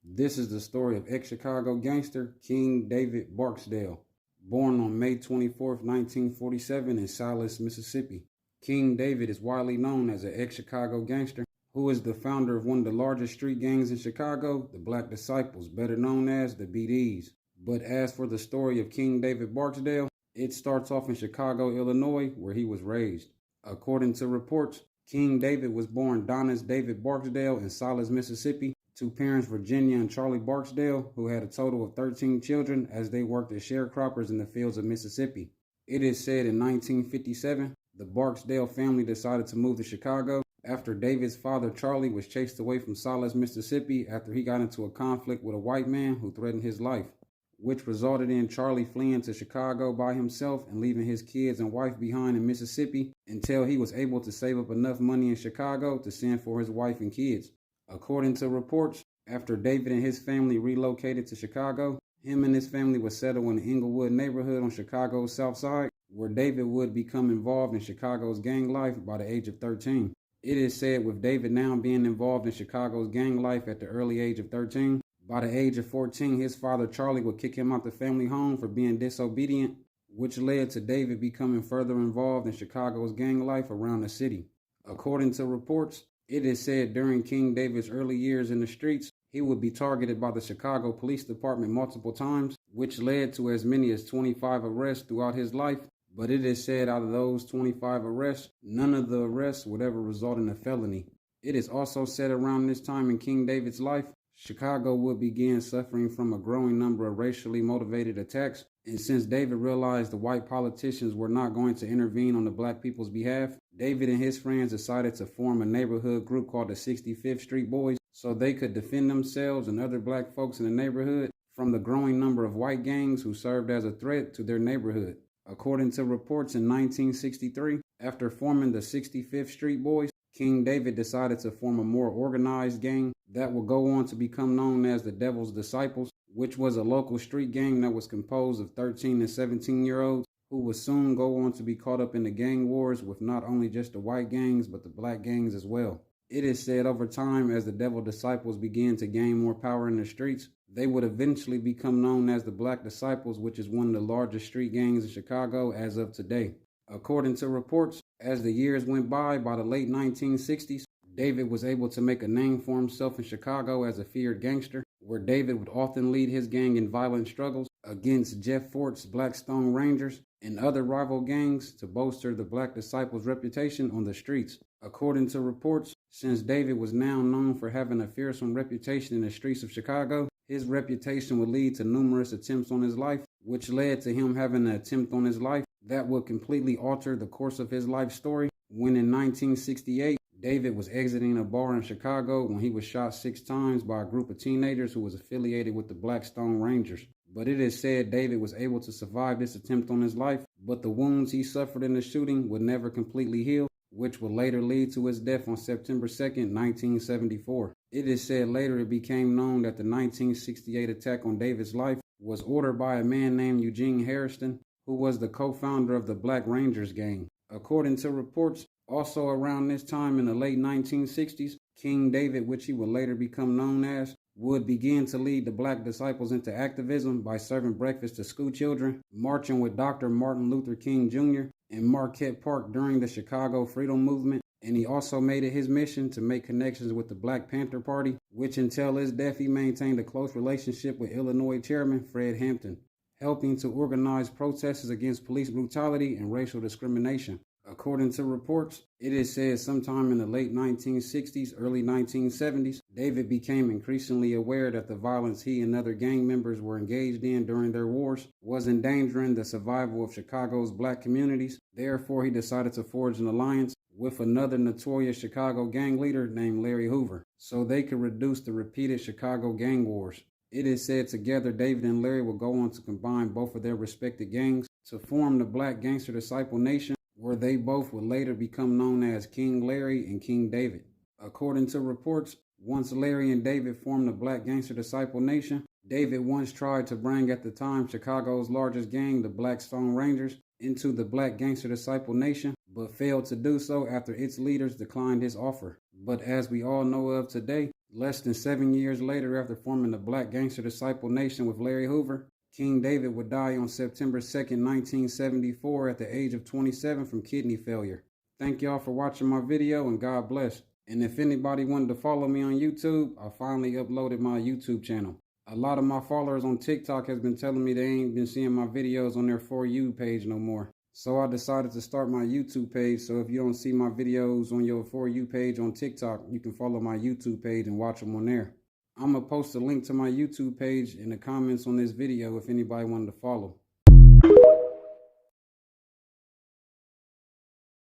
This is the story of ex-Chicago gangster King David Barksdale, born on May 24, 1947 in Silas, Mississippi. King David is widely known as an ex-Chicago gangster who is the founder of one of the largest street gangs in Chicago, the Black Disciples, better known as the BDs. But as for the story of King David Barksdale, it starts off in Chicago, Illinois, where he was raised. According to reports, King David was born Donis David Barksdale in Silas, Mississippi, to parents Virginia and Charlie Barksdale, who had a total of 13 children as they worked as sharecroppers in the fields of Mississippi. It is said in 1957, the Barksdale family decided to move to Chicago after David's father Charlie was chased away from Silas, Mississippi after he got into a conflict with a white man who threatened his life, which resulted in Charlie fleeing to Chicago by himself and leaving his kids and wife behind in Mississippi until he was able to save up enough money in Chicago to send for his wife and kids. According to reports, after David and his family relocated to Chicago, him and his family would settle in the Englewood neighborhood on Chicago's South Side, where David would become involved in Chicago's gang life by the age of 13. It is said with David now being involved in Chicago's gang life at the early age of 13, by the age of 14, his father Charlie would kick him out the family home for being disobedient, which led to David becoming further involved in Chicago's gang life around the city. According to reports, it is said during King David's early years in the streets, he would be targeted by the Chicago Police Department multiple times, which led to as many as 25 arrests throughout his life. But it is said out of those 25 arrests, none of the arrests would ever result in a felony. It is also said around this time in King David's life, Chicago would begin suffering from a growing number of racially motivated attacks, and since David realized the white politicians were not going to intervene on the black people's behalf, David and his friends decided to form a neighborhood group called the 65th Street Boys so they could defend themselves and other black folks in the neighborhood from the growing number of white gangs who served as a threat to their neighborhood. According to reports in 1963, after forming the 65th Street Boys, King David decided to form a more organized gang that would go on to become known as the Devil's Disciples, which was a local street gang that was composed of 13 and 17-year-olds who would soon go on to be caught up in the gang wars with not only just the white gangs but the black gangs as well. It is said over time, as the Devil Disciples began to gain more power in the streets, they would eventually become known as the Black Disciples, which is one of the largest street gangs in Chicago as of today. According to reports, as the years went by the late 1960s, David was able to make a name for himself in Chicago as a feared gangster, where David would often lead his gang in violent struggles against Jeff Fort's Blackstone Rangers and other rival gangs to bolster the Black Disciples' reputation on the streets. According to reports, since David was now known for having a fearsome reputation in the streets of Chicago, his reputation would lead to numerous attempts on his life, which led to him having an attempt on his life that would completely alter the course of his life story when in 1968, David was exiting a bar in Chicago when he was shot 6 times by a group of teenagers who was affiliated with the Blackstone Rangers. But it is said David was able to survive this attempt on his life, but the wounds he suffered in the shooting would never completely heal, which would later lead to his death on September 2nd, 1974. It is said later it became known that the 1968 attack on David's life was ordered by a man named Eugene Hairston, who was the co-founder of the Black Rangers gang. According to reports, also around this time in the late 1960s, King David, which he would later become known as, would begin to lead the Black Disciples into activism by serving breakfast to school children, marching with Dr. Martin Luther King Jr. in Marquette Park during the Chicago Freedom Movement, and he also made it his mission to make connections with the Black Panther Party, which until his death he maintained a close relationship with Illinois Chairman Fred Hampton, helping to organize protests against police brutality and racial discrimination. According to reports, it is said sometime in the late 1960s, early 1970s, David became increasingly aware that the violence he and other gang members were engaged in during their wars was endangering the survival of Chicago's black communities. Therefore, he decided to forge an alliance with another notorious Chicago gang leader named Larry Hoover, so they could reduce the repeated Chicago gang wars. It is said together David and Larry will go on to combine both of their respected gangs to form the Black Gangster Disciple Nation, where they both would later become known as King Larry and King David. According to reports, once Larry and David formed the Black Gangster Disciple Nation, David once tried to bring at the time Chicago's largest gang, the Blackstone Rangers, into the Black Gangster Disciple Nation, but failed to do so after its leaders declined his offer. But as we all know of today, Less than 7 years later, after forming the Black Gangster Disciple Nation with Larry Hoover, King David would die on September 2nd, 1974 at the age of 27 from kidney failure. Thank y'all for watching my video, and God bless. And if anybody wanted to follow me on YouTube, I finally uploaded my YouTube channel. A lot of my followers on TikTok has been telling me they ain't been seeing my videos on their For You page no more. So I decided to start my YouTube page, so if you don't see my videos on your For You page on TikTok, you can follow my YouTube page and watch them on there. I'm going to post a link to my YouTube page in the comments on this video if anybody wanted to follow.